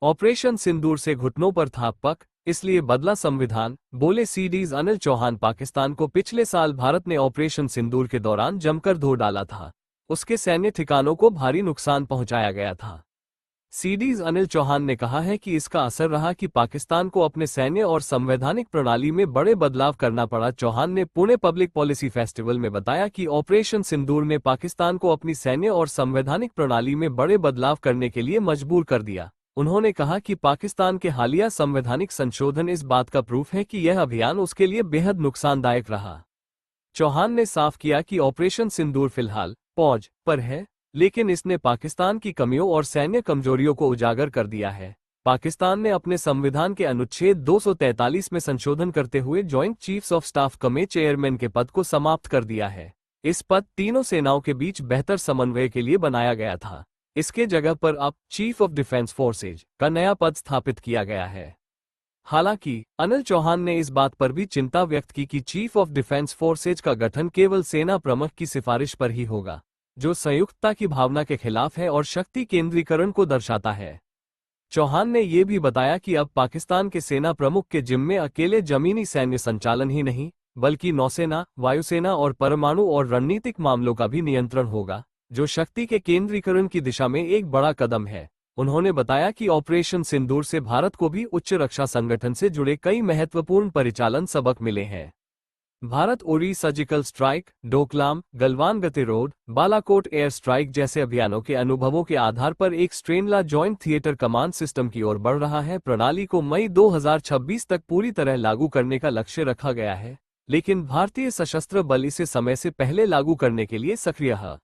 Operation सिंदूर से घुटनों पर था पक, इसलिए बदला संविधान, बोले सीडीज अनिल चौहान। पाकिस्तान को पिछले साल भारत ने ऑपरेशन सिंदूर के दौरान जमकर धो डाला था। उसके सैन्य ठिकानों को भारी नुकसान पहुंचाया गया था। सीडीज अनिल चौहान ने कहा है कि इसका असर रहा कि पाकिस्तान को अपने सैन्य और संवैधानिक प्रणाली में बड़े बदलाव करना पड़ा। चौहान ने पुणे पब्लिक पॉलिसी फेस्टिवल में बताया कि ऑपरेशन सिंदूर ने पाकिस्तान को अपनी सैन्य और संवैधानिक प्रणाली में बड़े बदलाव करने के लिए मजबूर कर दिया। उन्होंने कहा कि पाकिस्तान के हालिया संवैधानिक संशोधन इस बात का प्रूफ है कि यह अभियान उसके लिए बेहद नुकसानदायक रहा। चौहान ने साफ किया कि ऑपरेशन सिंदूर फिलहाल पॉज पर है, लेकिन इसने पाकिस्तान की कमियों और सैन्य कमजोरियों को उजागर कर दिया है। पाकिस्तान ने अपने संविधान के अनुच्छेद 243 में संशोधन करते हुए जॉइंट चीफ्स ऑफ स्टाफ कमे चेयरमैन के पद को समाप्त कर दिया है। इस पद तीनों सेनाओं के बीच बेहतर समन्वय के लिए बनाया गया था। इसके जगह पर अब चीफ ऑफ डिफेंस फोर्सेज का नया पद स्थापित किया गया है। हालांकि अनिल चौहान ने इस बात पर भी चिंता व्यक्त की कि चीफ ऑफ डिफेंस फोर्सेज का गठन केवल सेना प्रमुख की सिफारिश पर ही होगा, जो संयुक्तता की भावना के खिलाफ है और शक्ति केंद्रीकरण को दर्शाता है। चौहान ने यह भी बताया कि अब पाकिस्तान के सेना प्रमुख के जिम्मे अकेले जमीनी सैन्य संचालन ही नहीं, बल्कि नौसेना, वायुसेना और परमाणु और रणनीतिक मामलों का भी नियंत्रण होगा, जो शक्ति के केंद्रीकरण की दिशा में एक बड़ा कदम है। उन्होंने बताया कि ऑपरेशन सिंदूर से भारत को भी उच्च रक्षा संगठन से जुड़े कई महत्वपूर्ण परिचालन सबक मिले हैं। भारत उरी सर्जिकल स्ट्राइक, डोकलाम, गलवान गतिरोध, बालाकोट एयर स्ट्राइक जैसे अभियानों के अनुभवों के आधार पर एक स्ट्रेनला जॉइंट थिएटर कमांड सिस्टम की ओर बढ़ रहा है। प्रणाली को मई 2026 तक पूरी तरह लागू करने का लक्ष्य रखा गया है, लेकिन भारतीय सशस्त्र बल इसे समय से पहले लागू करने के लिए सक्रिय है।